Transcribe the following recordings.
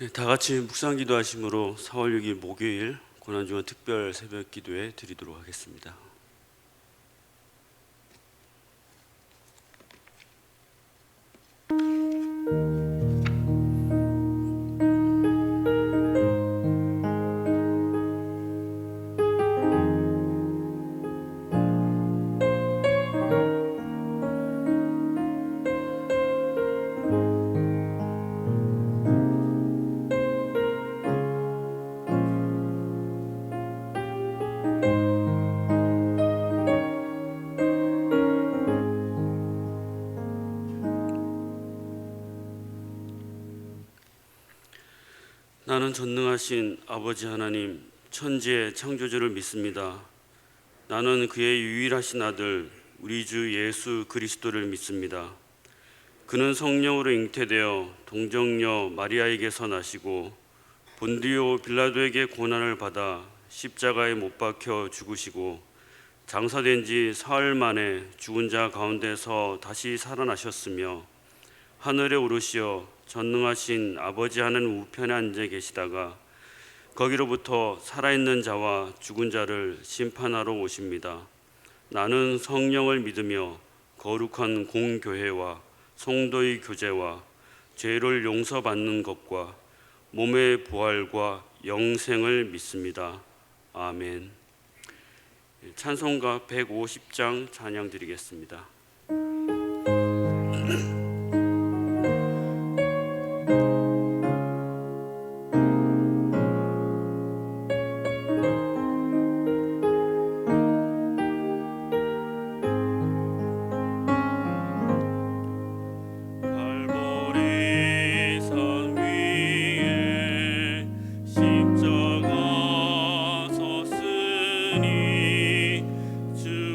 네, 다 같이 묵상 기도하심으로 4월 6일 목요일 고난주간 특별 새벽 기도에 드리도록 하겠습니다. 나는 전능하신 아버지 하나님 천지의 창조주를 믿습니다. 나는 그의 유일하신 아들 우리 주 예수 그리스도를 믿습니다. 그는 성령으로 잉태되어 동정녀 마리아에게서 나시고 본디오 빌라도에게 고난을 받아 십자가에 못 박혀 죽으시고 장사된 지 사흘 만에 죽은 자 가운데서 다시 살아나셨으며 하늘에 오르시어 전능하신 아버지 하나님 우편에 앉아 계시다가 거기로부터 살아있는 자와 죽은 자를 심판하러 오십니다. 나는 성령을 믿으며 거룩한 공교회와 성도의 교제와 죄를 용서받는 것과 몸의 부활과 영생을 믿습니다. 아멘. 찬송가 150장 찬양 드리겠습니다.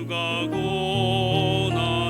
주가 고난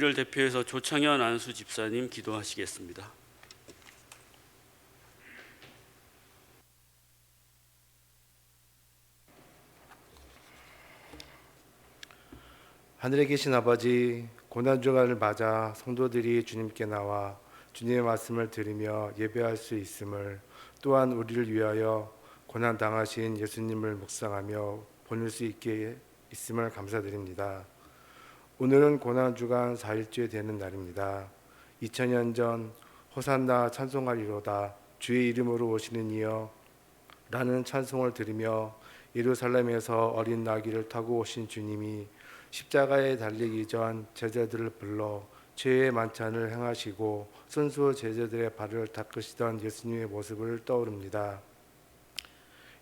우리를 대표해서 조창현 안수 집사님 기도하시겠습니다. 하늘에 계신 아버지, 고난주간을 맞아 성도들이 주님께 나와 주님의 말씀을 들으며 예배할 수 있음을, 또한 우리를 위하여 고난 당하신 예수님을 묵상하며 보낼 수 있게 있음을 감사드립니다. 오늘은 고난주간 4일째 되는 날입니다. 2000년 전 호산나 찬송하리로다 주의 이름으로 오시는 이여 라는 찬송을 들으며 예루살렘에서 어린 나귀를 타고 오신 주님이 십자가에 달리기 전 제자들을 불러 죄의 만찬을 행하시고 순수 제자들의 발을 닦으시던 예수님의 모습을 떠오릅니다.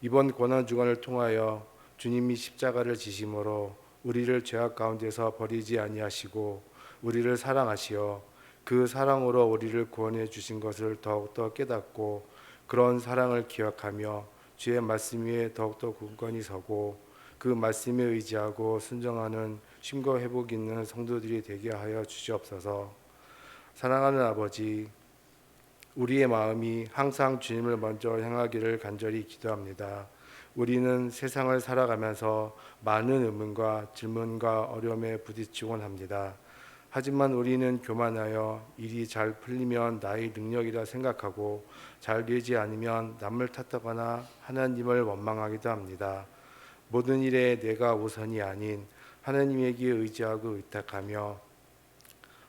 이번 고난주간을 통하여 주님이 십자가를 지심으로 우리를 죄악 가운데서 버리지 아니하시고 우리를 사랑하시어 그 사랑으로 우리를 구원해 주신 것을 더욱더 깨닫고 그런 사랑을 기억하며 주의 말씀 위에 더욱더 굳건히 서고 그 말씀에 의지하고 순종하는 쉼과 회복 있는 성도들이 되게 하여 주시옵소서. 사랑하는 아버지, 우리의 마음이 항상 주님을 먼저 향하기를 간절히 기도합니다. 우리는 세상을 살아가면서 많은 의문과 질문과 어려움에 부딪히곤 합니다. 하지만 우리는 교만하여 일이 잘 풀리면 나의 능력이라 생각하고 잘 되지 않으면 남을 탓하거나 하나님을 원망하기도 합니다. 모든 일에 내가 우선이 아닌 하나님에게 의지하고 의탁하며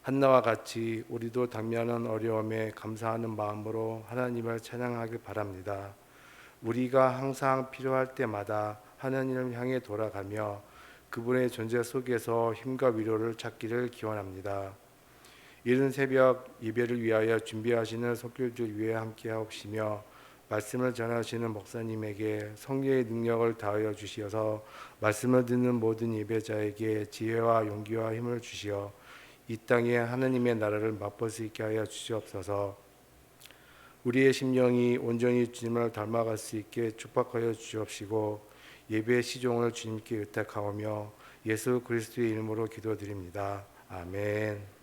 한나와 같이 우리도 당면한 어려움에 감사하는 마음으로 하나님을 찬양하길 바랍니다. 우리가 항상 필요할 때마다 하나님을 향해 돌아가며 그분의 존재 속에서 힘과 위로를 찾기를 기원합니다. 이른 새벽 예배를 위하여 준비하시는 손길들 위해 함께하옵시며 말씀을 전하시는 목사님에게 성령의 능력을 다하여 주시어서 말씀을 듣는 모든 예배자에게 지혜와 용기와 힘을 주시어 이 땅에 하나님의 나라를 맛볼 수 있게 하여 주시옵소서. 우리의 심령이 온전히 주님을 닮아갈 수 있게 축복하여 주시옵시고 예배의 시종을 주님께 의탁하오며 예수 그리스도의 이름으로 기도드립니다. 아멘.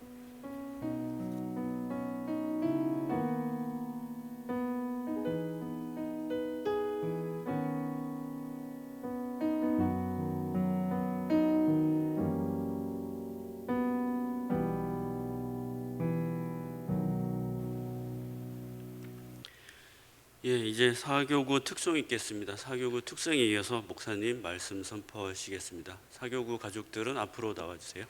이제 사교구 특송 있겠습니다. 사교구 특송에 이어서 목사님 말씀 선포하시겠습니다. 사교구 가족들은 앞으로 나와주세요.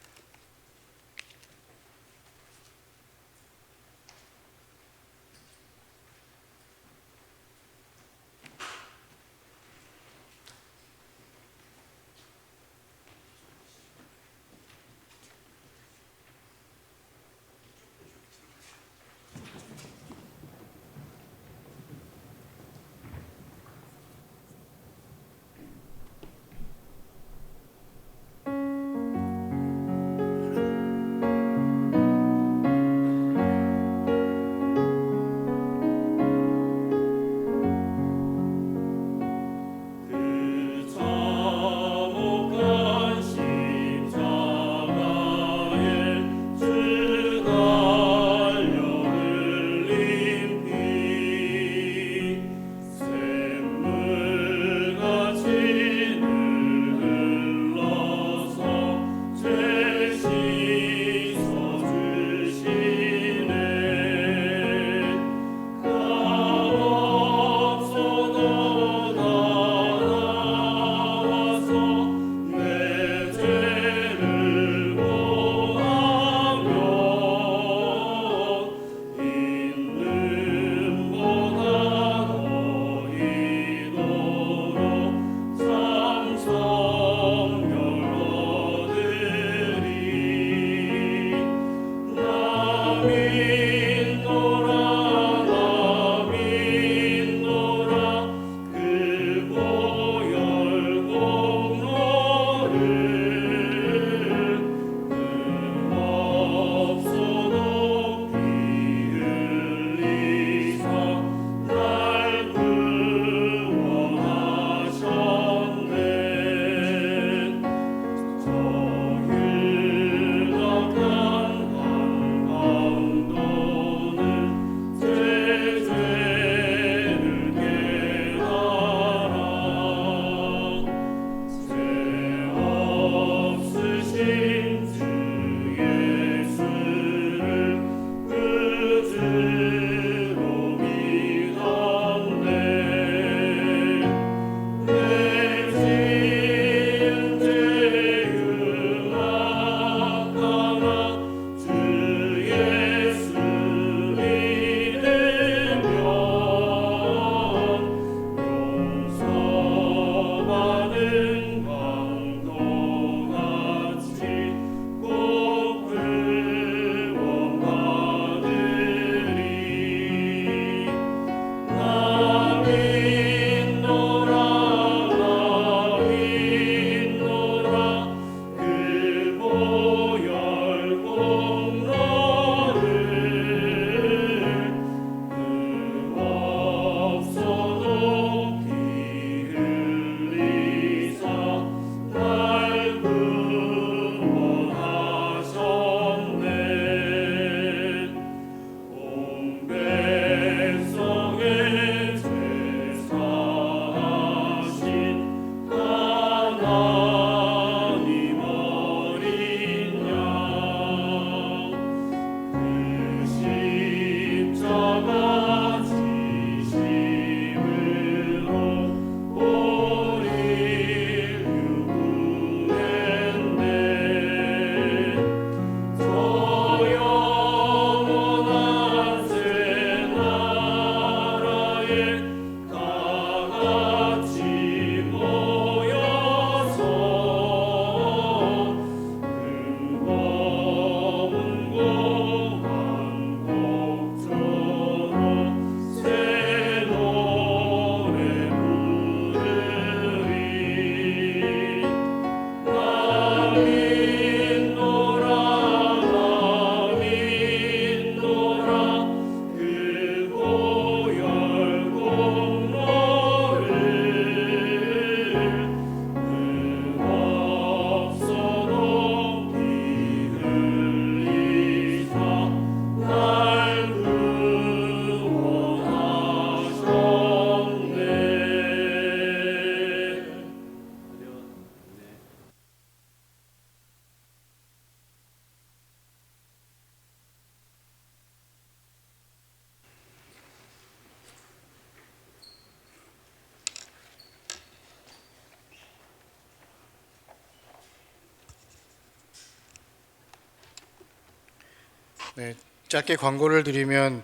네, 짧게 광고를 드리면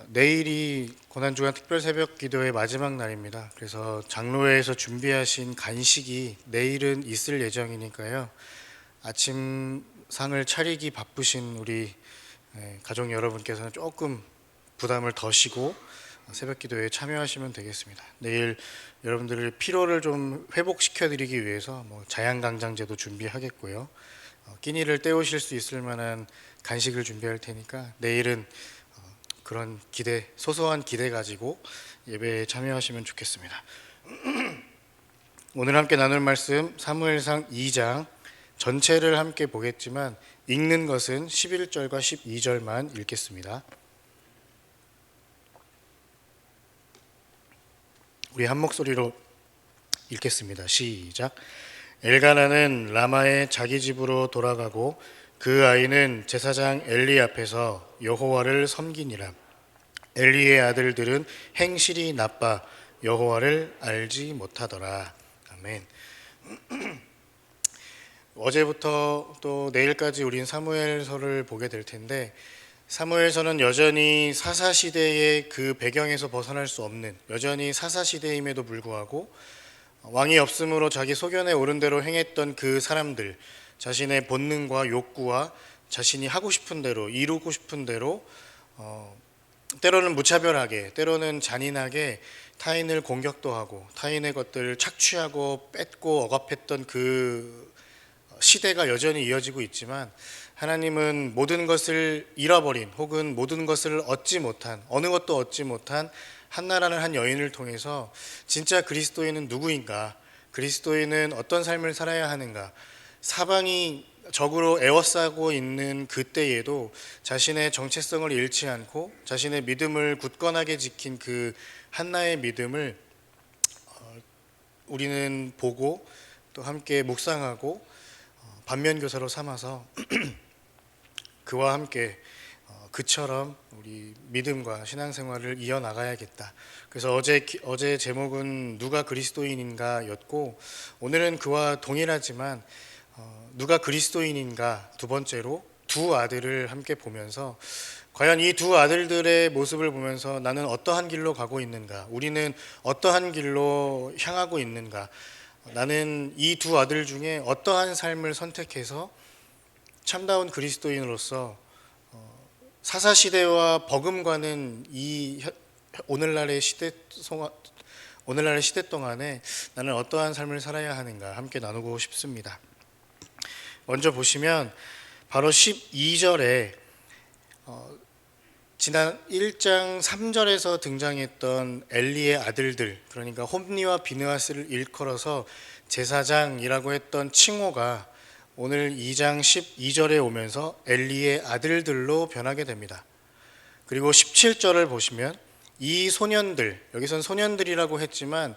내일이 고난주간 특별 새벽 기도의 마지막 날입니다. 그래서 장로회에서 준비하신 간식이 내일은 있을 예정이니까요. 아침 상을 차리기 바쁘신 우리 가족 여러분께서는 조금 부담을 덜시고 새벽 기도에 참여하시면 되겠습니다. 내일 여러분들의 피로를 좀 회복시켜 드리기 위해서 자양강장제도 준비하겠고요. 끼니를 때우실 수 있을 만한 간식을 준비할 테니까 내일은 그런 기대, 소소한 기대 가지고 예배에 참여하시면 좋겠습니다. 오늘 함께 나눌 말씀 사무엘상 2장 전체를 함께 보겠지만 읽는 것은 11절과 12절만 읽겠습니다. 우리 한 목소리로 읽겠습니다. 시작. 엘가나는 라마의 자기 집으로 돌아가고 그 아이는 제사장 엘리 앞에서 여호와를 섬기니라. 엘리의 아들들은 행실이 나빠 여호와를 알지 못하더라. 아멘. 어제부터 또 내일까지 우린 사무엘서를 보게 될 텐데, 사무엘서는 여전히 사사시대의 그 배경에서 벗어날 수 없는, 여전히 사사시대임에도 불구하고 왕이 없으므로 자기 소견에 오른 대로 행했던 그 사람들, 자신의 본능과 욕구와 자신이 하고 싶은 대로, 이루고 싶은 대로 때로는 무차별하게, 때로는 잔인하게 타인을 공격도 하고 타인의 것들을 착취하고 뺏고 억압했던 그 시대가 여전히 이어지고 있지만, 하나님은 모든 것을 잃어버린 혹은 모든 것을 얻지 못한, 어느 것도 얻지 못한 한나라는 한 여인을 통해서 진짜 그리스도인은 누구인가, 그리스도인은 어떤 삶을 살아야 하는가, 사방이 적으로 에워싸고 있는 그때에도 자신의 정체성을 잃지 않고 자신의 믿음을 굳건하게 지킨 그 한나의 믿음을 우리는 보고 또 함께 묵상하고 반면교사로 삼아서 그와 함께 그처럼 우리 믿음과 신앙생활을 이어나가야겠다. 그래서 어제 제목은 누가 그리스도인인가였고, 오늘은 그와 동일하지만 누가 그리스도인인가 두 번째로 두 아들을 함께 보면서 과연 이 두 아들들의 모습을 보면서 나는 어떠한 길로 가고 있는가, 우리는 어떠한 길로 향하고 있는가, 나는 이 두 아들 중에 어떠한 삶을 선택해서 참다운 그리스도인으로서 사사시대와 버금가는 이 오늘날의 시대 동안에 나는 어떠한 삶을 살아야 하는가 함께 나누고 싶습니다. 먼저 보시면 바로 12절에 지난 1장 3절에서 등장했던 엘리의 아들들, 그러니까 홈니와 비느하스를 일컬어서 제사장이라고 했던 칭호가 오늘 2장 12절에 오면서 엘리의 아들들로 변하게 됩니다. 그리고 17절을 보시면 이 소년들, 여기선 소년들이라고 했지만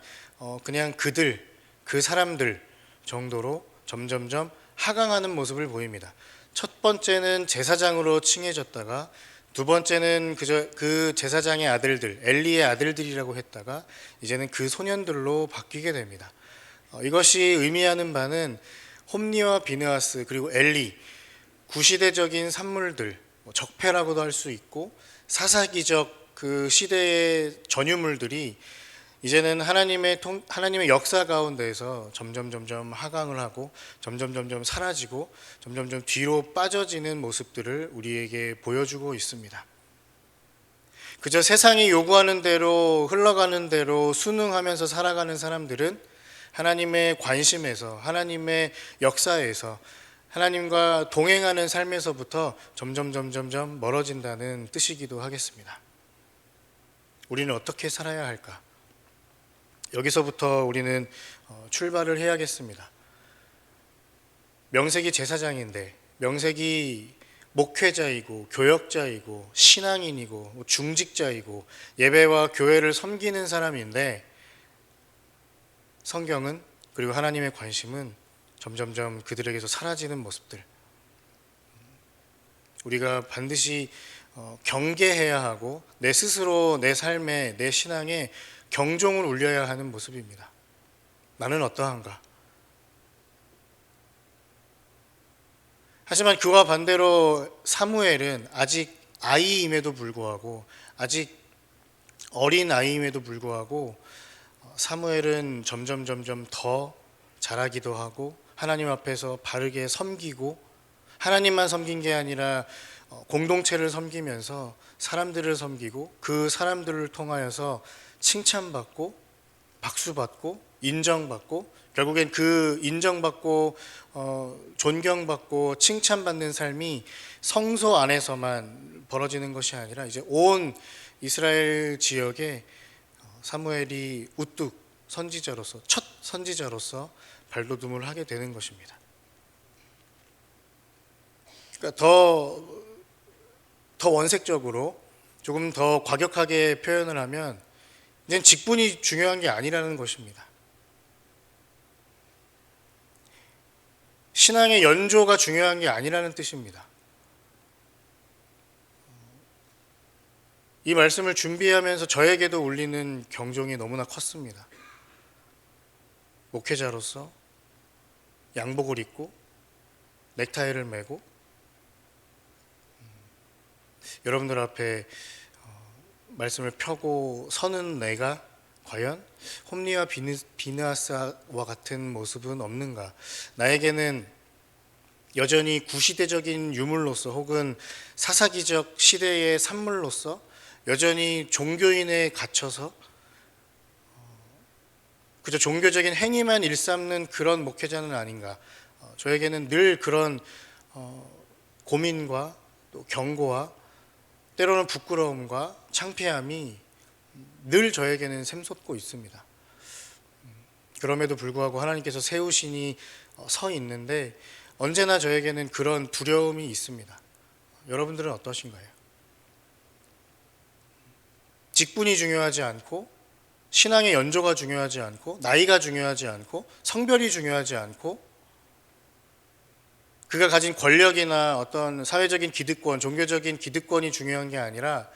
그냥 그들, 그 사람들 정도로 점점점 하강하는 모습을 보입니다. 첫 번째는 제사장으로 칭해졌다가 두 번째는 그 제사장의 아들들, 엘리의 아들들이라고 했다가 이제는 그 소년들로 바뀌게 됩니다. 이것이 의미하는 바는 홈니와 비느하스 그리고 엘리, 구시대적인 산물들, 적폐라고도 할 수 있고 사사기적 그 시대의 전유물들이 이제는 하나님의 역사 가운데에서 점점 하강을 하고 점점 사라지고 점점 뒤로 빠져지는 모습들을 우리에게 보여주고 있습니다. 그저 세상이 요구하는 대로 흘러가는 대로 순응하면서 살아가는 사람들은 하나님의 관심에서, 하나님의 역사에서, 하나님과 동행하는 삶에서부터 점점 멀어진다는 뜻이기도 하겠습니다. 우리는 어떻게 살아야 할까? 여기서부터 우리는 출발을 해야겠습니다. 명색이 제사장인데, 명색이 목회자이고 교역자이고 신앙인이고 중직자이고 예배와 교회를 섬기는 사람인데, 성경은 그리고 하나님의 관심은 점점 그들에게서 사라지는 모습들, 우리가 반드시 경계해야 하고 내 스스로 내 삶에, 내 신앙에 경종을 울려야 하는 모습입니다. 나는 어떠한가? 하지만 그와 반대로 사무엘은 아직 아이임에도 불구하고, 아직 어린 아이임에도 불구하고 사무엘은 점점 더 자라기도 하고 하나님 앞에서 바르게 섬기고, 하나님만 섬긴 게 아니라 공동체를 섬기면서 사람들을 섬기고, 그 사람들을 통하여서 칭찬받고 박수받고 인정받고, 결국엔 그 인정받고 존경받고 칭찬받는 삶이 성소 안에서만 벌어지는 것이 아니라 이제 온 이스라엘 지역에 사무엘이 우뚝 선지자로서, 첫 선지자로서 발돋움을 하게 되는 것입니다. 그러니까 더 원색적으로 조금 더 과격하게 표현을 하면 이제 직분이 중요한 게 아니라는 것입니다. 신앙의 연조가 중요한 게 아니라는 뜻입니다. 이 말씀을 준비하면서 저에게도 울리는 경종이 너무나 컸습니다. 목회자로서 양복을 입고 넥타이를 매고 여러분들 앞에 말씀을 펴고 서는 내가 과연 홈리와 비느하스와 같은 모습은 없는가? 나에게는 여전히 구시대적인 유물로서 혹은 사사기적 시대의 산물로서 여전히 종교인에 갇혀서 그저 종교적인 행위만 일삼는 그런 목회자는 아닌가? 저에게는 늘 그런 고민과 또 경고와 때로는 부끄러움과 창피함이 늘 저에게는 샘솟고 있습니다. 그럼에도 불구하고 하나님께서 세우시니 서 있는데 언제나 저에게는 그런 두려움이 있습니다. 여러분들은 어떠신가요? 직분이 중요하지 않고, 신앙의 연조가 중요하지 않고, 나이가 중요하지 않고, 성별이 중요하지 않고, 그가 가진 권력이나 어떤 사회적인 기득권, 종교적인 기득권이 중요한 게 아니라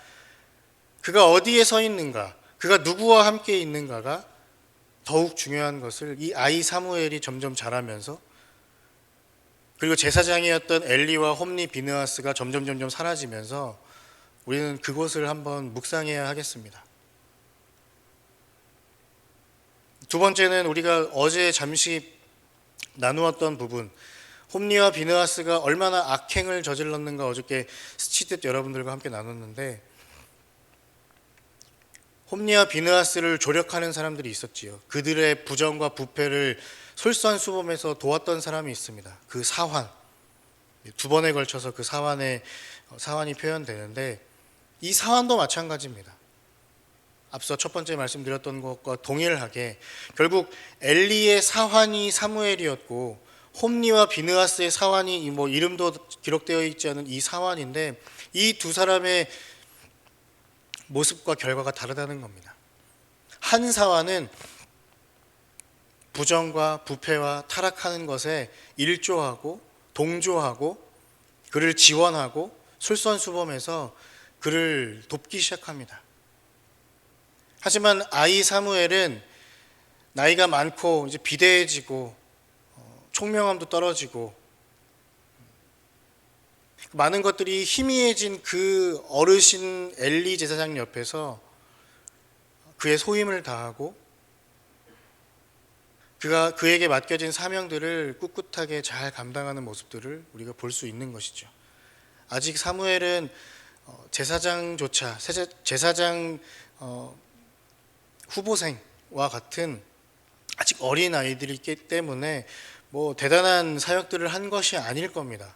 그가 어디에 서 있는가, 그가 누구와 함께 있는가가 더욱 중요한 것을 이 아이 사무엘이 점점 자라면서, 그리고 제사장이었던 엘리와 홈리 비느하스가 점점 사라지면서 우리는 그것을 한번 묵상해야 하겠습니다. 두 번째는 우리가 어제 잠시 나누었던 부분, 홈리와 비느하스가 얼마나 악행을 저질렀는가 어저께 스치듯 여러분들과 함께 나눴는데, 홈리와 비느하스를 조력하는 사람들이 있었지요. 그들의 부정과 부패를 솔선수범해서 도왔던 사람이 있습니다. 그 사환, 두 번에 걸쳐서 그 사환이 표현되는데, 이 사환도 마찬가지입니다. 앞서 첫 번째 말씀드렸던 것과 동일하게 결국 엘리의 사환이 사무엘이었고, 홈리와 비느하스의 사환이 이름도 기록되어 있지 않은 이 사환인데, 이 두 사람의 모습과 결과가 다르다는 겁니다. 한 사환은 부정과 부패와 타락하는 것에 일조하고 동조하고 그를 지원하고 솔선수범해서 그를 돕기 시작합니다. 하지만 아이 사무엘은 나이가 많고 이제 비대해지고 총명함도 떨어지고 많은 것들이 희미해진 그 어르신 엘리 제사장 옆에서 그의 소임을 다하고 그에게 맡겨진 사명들을 꿋꿋하게 잘 감당하는 모습들을 우리가 볼 수 있는 것이죠. 아직 사무엘은 제사장조차 제사장 후보생과 같은 아직 어린 아이들이기 때문에 대단한 사역들을 한 것이 아닐 겁니다.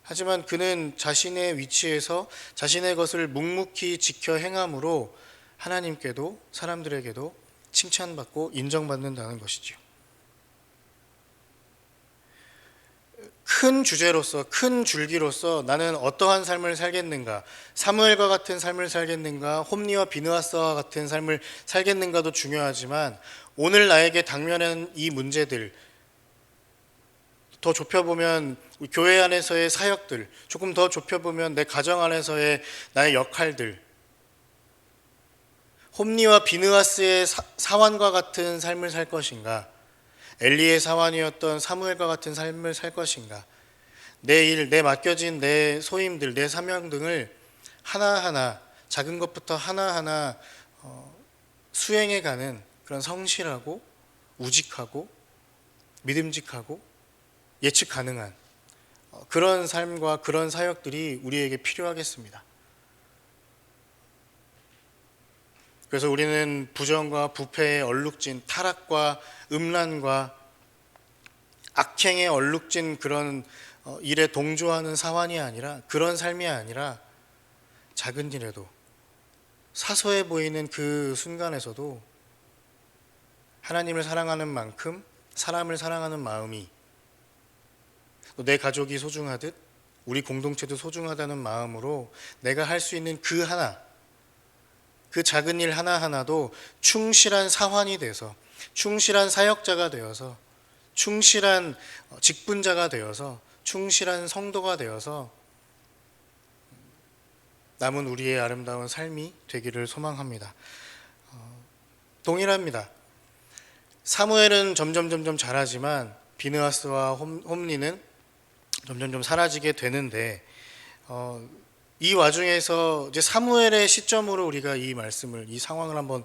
하지만 그는 자신의 위치에서 자신의 것을 묵묵히 지켜 행함으로 하나님께도 사람들에게도 칭찬받고 인정받는다는 것이죠. 큰 주제로서, 큰 줄기로서 나는 어떠한 삶을 살겠는가, 사무엘과 같은 삶을 살겠는가, 홈리와 비느하스와 같은 삶을 살겠는가도 중요하지만, 오늘 나에게 당면한 이 문제들, 더 좁혀보면 교회 안에서의 사역들, 조금 더 좁혀보면 내 가정 안에서의 나의 역할들, 홈리와 비느하스의 사환과 같은 삶을 살 것인가, 엘리의 사환이었던 사무엘과 같은 삶을 살 것인가, 내 일, 내 맡겨진 내 소임들, 내 사명 등을 하나하나 작은 것부터 하나하나 수행해가는 그런 성실하고 우직하고 믿음직하고 예측 가능한 그런 삶과 그런 사역들이 우리에게 필요하겠습니다. 그래서 우리는 부정과 부패에 얼룩진 타락과 음란과 악행에 얼룩진 그런 일에 동조하는 사환이 아니라, 그런 삶이 아니라 작은 일에도 사소해 보이는 그 순간에서도 하나님을 사랑하는 만큼 사람을 사랑하는 마음이, 또 내 가족이 소중하듯 우리 공동체도 소중하다는 마음으로 내가 할 수 있는 그 하나, 그 작은 일 하나하나도 충실한 사환이 돼서, 충실한 사역자가 되어서, 충실한 직분자가 되어서, 충실한 성도가 되어서 남은 우리의 아름다운 삶이 되기를 소망합니다. 동일합니다. 사무엘은 점점 자라지만 비느하스와 홈리는 점점 사라지게 되는데, 이 와중에서 이제 사무엘의 시점으로 우리가 이 말씀을, 이 상황을 한번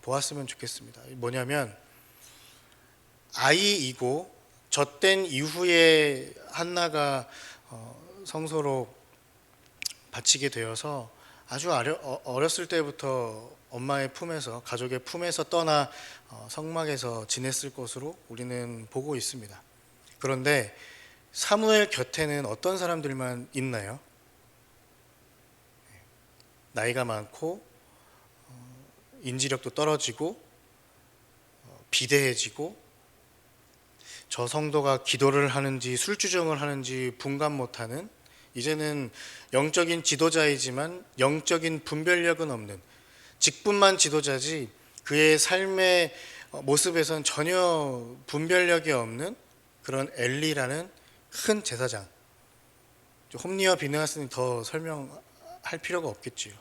보았으면 좋겠습니다. 뭐냐면, 아이이고 젖된 이후에 한나가 성소로 바치게 되어서 아주 어렸을 때부터 엄마의 품에서, 가족의 품에서 떠나 성막에서 지냈을 것으로 우리는 보고 있습니다. 그런데 사무엘 곁에는 어떤 사람들만 있나요? 나이가 많고 인지력도 떨어지고 비대해지고, 저 성도가 기도를 하는지 술주정을 하는지 분간 못하는, 이제는 영적인 지도자이지만 영적인 분별력은 없는, 직분만 지도자지 그의 삶의 모습에선 전혀 분별력이 없는 그런 엘리라는 큰 제사장. 홈리와 비느하스는 더 설명할 필요가 없겠지요.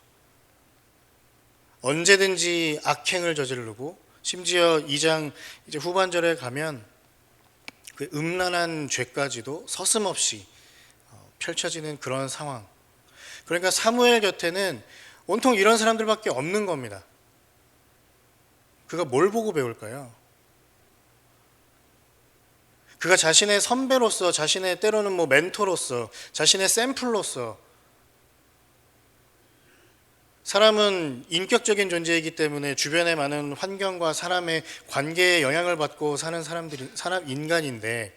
언제든지 악행을 저지르고, 심지어 2장 이제 후반절에 가면 그 음란한 죄까지도 서슴없이 펼쳐지는 그런 상황. 그러니까 사무엘 곁에는 온통 이런 사람들밖에 없는 겁니다. 그가 뭘 보고 배울까요? 그가 자신의 선배로서, 자신의 때로는 뭐 멘토로서, 자신의 샘플로서, 사람은 인격적인 존재이기 때문에 주변의 많은 환경과 사람의 관계에 영향을 받고 사는 인간인데,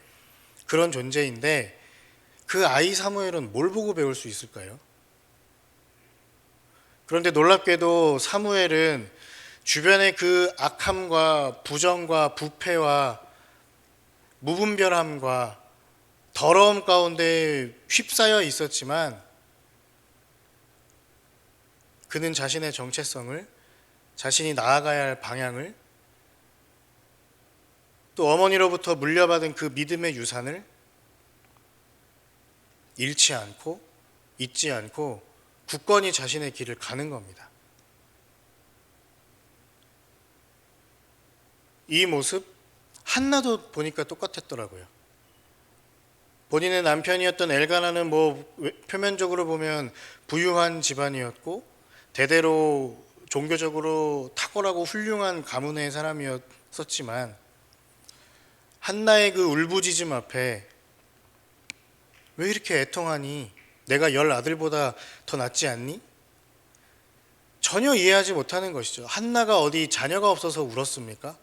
그런 존재인데, 그 아이 사무엘은 뭘 보고 배울 수 있을까요? 그런데 놀랍게도 사무엘은 주변의 그 악함과 부정과 부패와 무분별함과 더러움 가운데 휩싸여 있었지만, 그는 자신의 정체성을, 자신이 나아가야 할 방향을, 또 어머니로부터 물려받은 그 믿음의 유산을 잃지 않고 잊지 않고 굳건히 자신의 길을 가는 겁니다. 이 모습 한나도 보니까 똑같았더라고요. 본인의 남편이었던 엘가나는 뭐 표면적으로 보면 부유한 집안이었고 대대로 종교적으로 탁월하고 훌륭한 가문의 사람이었었지만, 한나의 그 울부짖음 앞에 왜 이렇게 애통하니? 내가 10 아들보다 더 낫지 않니? 전혀 이해하지 못하는 것이죠. 한나가 어디 자녀가 없어서 울었습니까?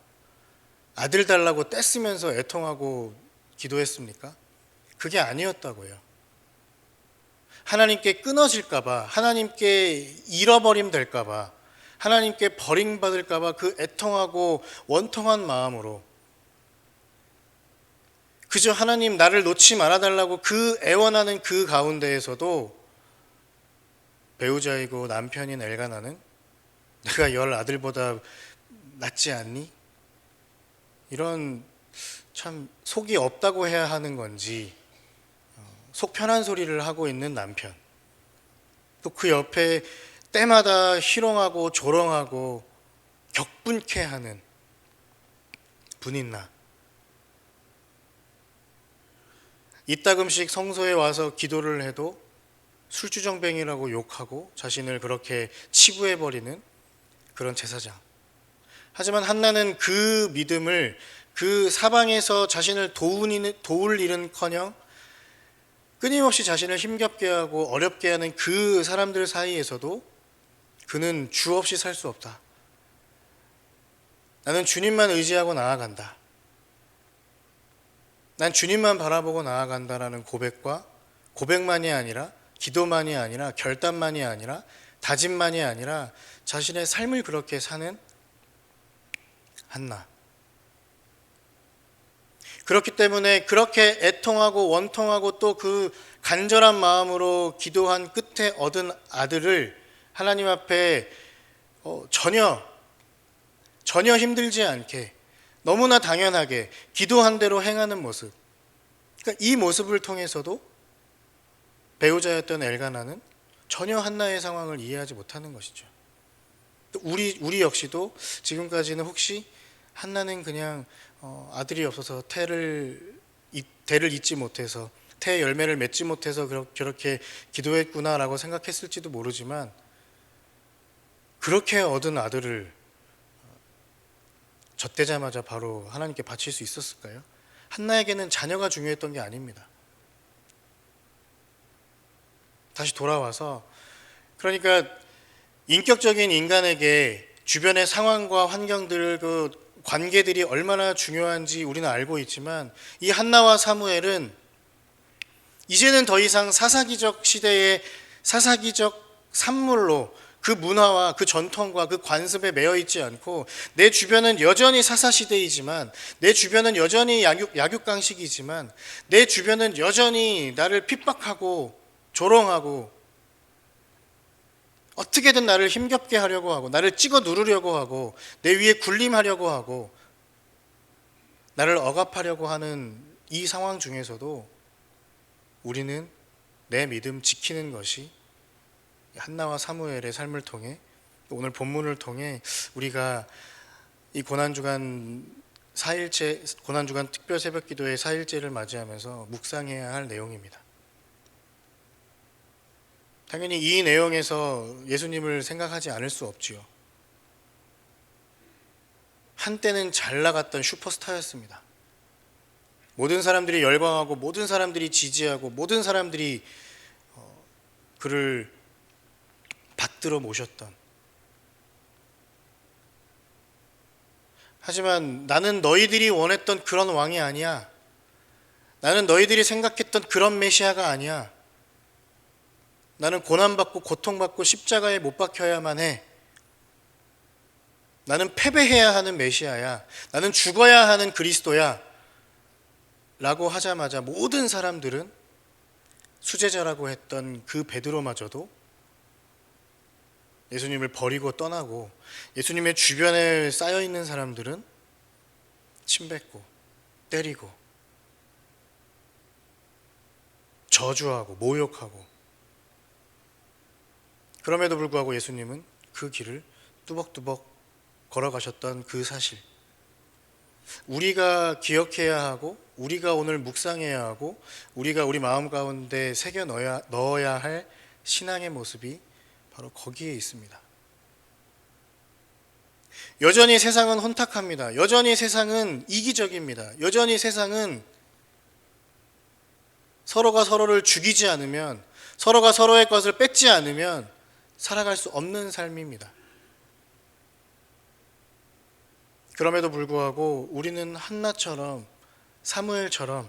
아들 달라고 떼쓰면서 애통하고 기도했습니까? 그게 아니었다고요. 하나님께 끊어질까봐, 하나님께 잃어버림 될까봐, 하나님께 버림받을까봐 그 애통하고 원통한 마음으로, 그저 하나님 나를 놓지 말아달라고 그 애원하는 그 가운데에서도 배우자이고 남편인 엘가나는 내가 10 아들보다 낫지 않니? 이런 참 속이 없다고 해야 하는 건지 속 편한 소리를 하고 있는 남편, 또 그 옆에 때마다 희롱하고 조롱하고 격분케 하는 분인나. 이따금씩 성소에 와서 기도를 해도 술주정뱅이라고 욕하고 자신을 그렇게 치부해버리는 그런 제사장. 하지만 한나는 그 믿음을, 그 사방에서 자신을 도울 일은커녕 끊임없이 자신을 힘겹게 하고 어렵게 하는 그 사람들 사이에서도 그는 주 없이 살 수 없다. 나는 주님만 의지하고 나아간다. 난 주님만 바라보고 나아간다라는 고백만이 아니라, 기도만이 아니라, 결단만이 아니라, 다짐만이 아니라 자신의 삶을 그렇게 사는 한나. 그렇기 때문에 그렇게 애통하고 원통하고 또 그 간절한 마음으로 기도한 끝에 얻은 아들을 하나님 앞에 전혀 힘들지 않게 너무나 당연하게 기도한 대로 행하는 모습. 그러니까 이 모습을 통해서도 배우자였던 엘가나는 전혀 한나의 상황을 이해하지 못하는 것이죠. 우리 역시도 지금까지는 혹시 한나는 그냥 아들이 없어서 대를 잇지 못해서 태 열매를 맺지 못해서 그렇게 기도했구나라고 생각했을지도 모르지만, 그렇게 얻은 아들을 젖대자마자 바로 하나님께 바칠 수 있었을까요? 한나에게는 자녀가 중요했던 게 아닙니다. 다시 돌아와서, 그러니까 인격적인 인간에게 주변의 상황과 환경들, 그 관계들이 얼마나 중요한지 우리는 알고 있지만, 이 한나와 사무엘은 이제는 더 이상 사사기적 시대의 사사기적 산물로 그 문화와 그 전통과 그 관습에 매여 있지 않고, 내 주변은 여전히 사사시대이지만, 내 주변은 여전히 약육강식이지만, 내 주변은 여전히 나를 핍박하고 조롱하고 어떻게든 나를 힘겹게 하려고 하고, 나를 찍어 누르려고 하고, 내 위에 군림하려고 하고, 나를 억압하려고 하는 이 상황 중에서도 우리는 내 믿음 지키는 것이 한나와 사무엘의 삶을 통해, 오늘 본문을 통해 우리가 이 고난주간 특별 새벽기도의 4일째를 맞이하면서 묵상해야 할 내용입니다. 당연히 이 내용에서 예수님을 생각하지 않을 수 없지요. 한때는 잘 나갔던 슈퍼스타였습니다. 모든 사람들이 열광하고, 모든 사람들이 지지하고, 모든 사람들이 그를 받들어 모셨던. 하지만 나는 너희들이 원했던 그런 왕이 아니야. 나는 너희들이 생각했던 그런 메시아가 아니야. 나는 고난받고 고통받고 십자가에 못 박혀야만 해. 나는 패배해야 하는 메시아야. 나는 죽어야 하는 그리스도야. 라고 하자마자 모든 사람들은, 수제자라고 했던 그 베드로마저도 예수님을 버리고 떠나고, 예수님의 주변에 쌓여있는 사람들은 침뱉고 때리고 저주하고 모욕하고, 그럼에도 불구하고 예수님은 그 길을 뚜벅뚜벅 걸어가셨던 그 사실, 우리가 기억해야 하고, 우리가 오늘 묵상해야 하고, 우리가 우리 마음 가운데 새겨 넣어야 할 신앙의 모습이 바로 거기에 있습니다. 여전히 세상은 혼탁합니다. 여전히 세상은 이기적입니다. 여전히 세상은 서로가 서로를 죽이지 않으면, 서로가 서로의 것을 뺏지 않으면 살아갈 수 없는 삶입니다. 그럼에도 불구하고 우리는 한나처럼, 사무엘처럼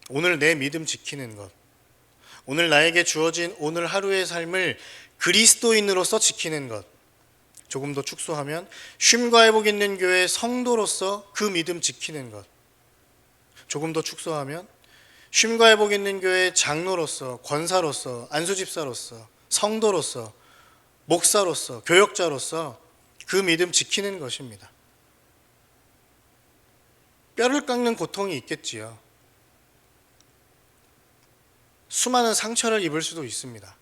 오늘 내 믿음 지키는 것, 오늘 나에게 주어진 오늘 하루의 삶을 그리스도인으로서 지키는 것, 조금 더 축소하면 쉼과 회복 있는 교회 성도로서 그 믿음 지키는 것, 조금 더 축소하면 쉼과 회복 있는 교회 장로로서, 권사로서, 안수집사로서, 성도로서, 목사로서, 교역자로서 그 믿음 지키는 것입니다. 뼈를 깎는 고통이 있겠지요. 수많은 상처를 입을 수도 있습니다.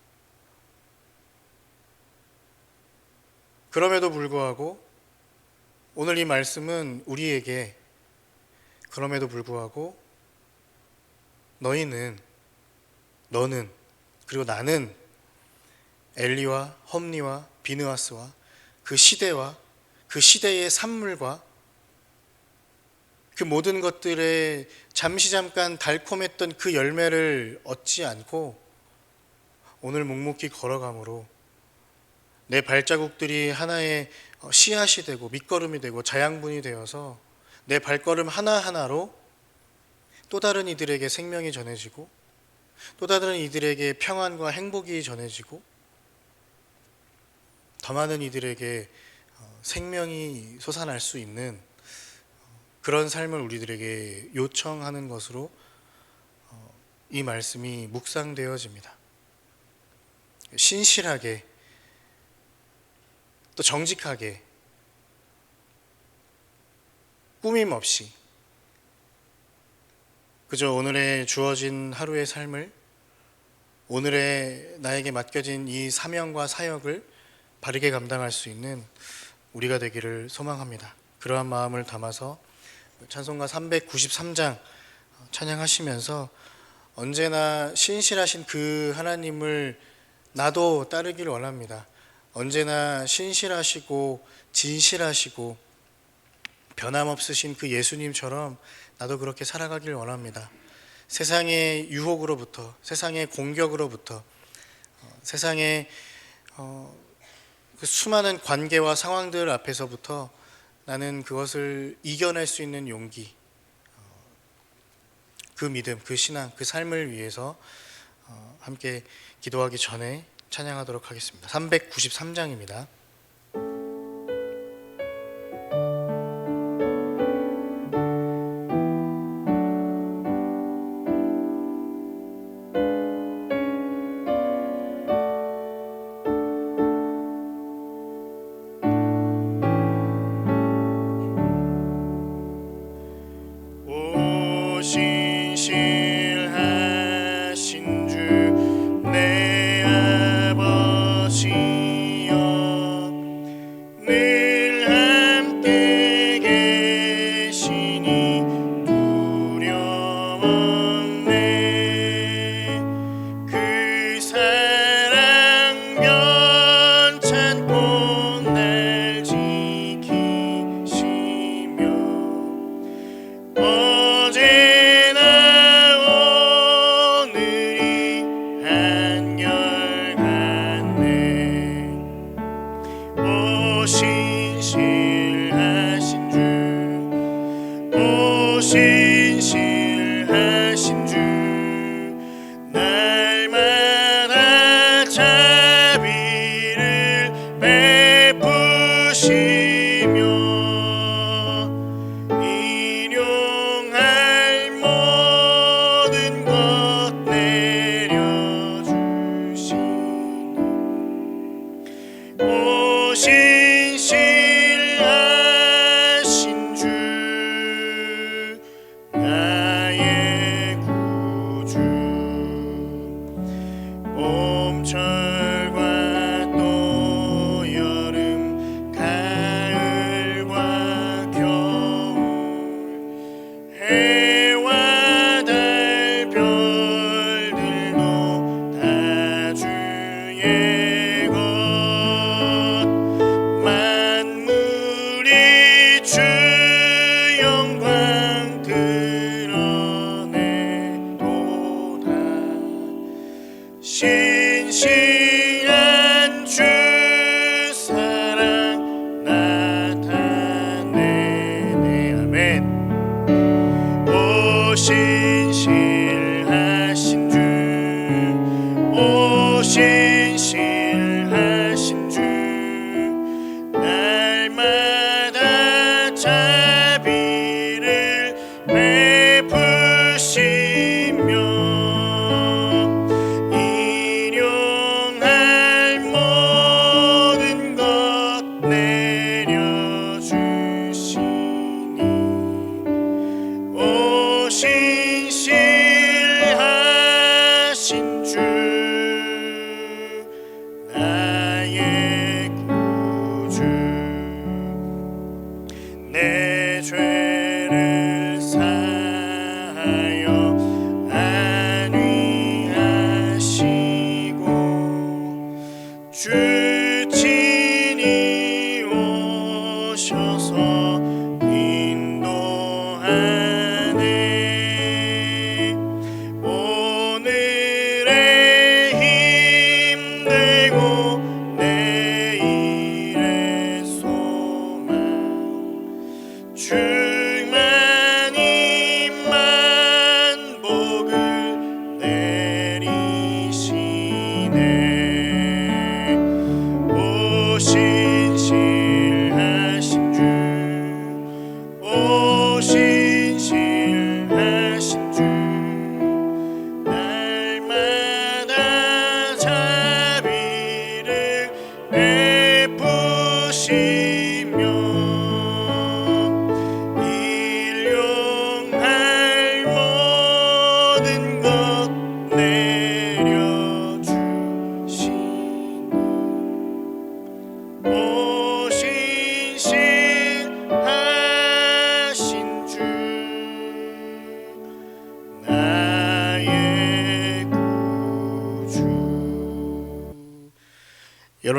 그럼에도 불구하고 오늘 이 말씀은 우리에게 그럼에도 불구하고 너는 그리고 나는 엘리와 험리와 비느하스와 그 시대와 그 시대의 산물과 그 모든 것들에 잠깐 달콤했던 그 열매를 얻지 않고 오늘 묵묵히 걸어감으로 내 발자국들이 하나의 씨앗이 되고 밑거름이 되고 자양분이 되어서 내 발걸음 하나하나로 또 다른 이들에게 생명이 전해지고 또 다른 이들에게 평안과 행복이 전해지고 더 많은 이들에게 생명이 솟아날 수 있는 그런 삶을 우리들에게 요청하는 것으로 이 말씀이 묵상되어집니다. 신실하게 또 정직하게 꾸밈 없이 그저 오늘의 주어진 하루의 삶을 오늘의 나에게 맡겨진 이 사명과 사역을 바르게 감당할 수 있는 우리가 되기를 소망합니다. 그러한 마음을 담아서 찬송가 393장 찬양하시면서 언제나 신실하신 그 하나님을 나도 따르길 원합니다. 언제나 신실하시고 진실하시고 변함없으신 그 예수님처럼 나도 그렇게 살아가길 원합니다. 세상의 유혹으로부터, 세상의 공격으로부터, 세상의 그 수많은 관계와 상황들 앞에서부터 나는 그것을 이겨낼 수 있는 용기, 그 믿음, 그 신앙, 그 삶을 위해서 함께 기도하기 전에 찬양하도록 하겠습니다. 393장입니다. 신실하신 주 내 아버지여 늘 함께 계시니 두려움 없네 그 사랑 변찮고 날 지키시며 어제나 오늘이 한결같네 오 신실하신 주 오 신실하신 주 날마다 자비를 베푸시며 일용할 모든 것 내려주시니 오 신실하신 주 나의 구주 봄철과 또 여름 가을과 겨울 해와 달 별들도 다 주의 것 만물이 주 영광 드러내도다 신실한 주 사랑 나타내네 아멘 오 신실하신 주 오 신실하신 주 날마다 자비를 베푸시며 일용할 모든 것 내려주시니 오 신실하신 주 나의 구주 내 죄를 사하여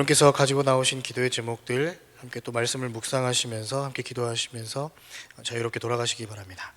여러분께서 가지고 나오신 기도의 제목들 함께 또 말씀을 묵상하시면서 함께 기도하시면서 자유롭게 돌아가시기 바랍니다.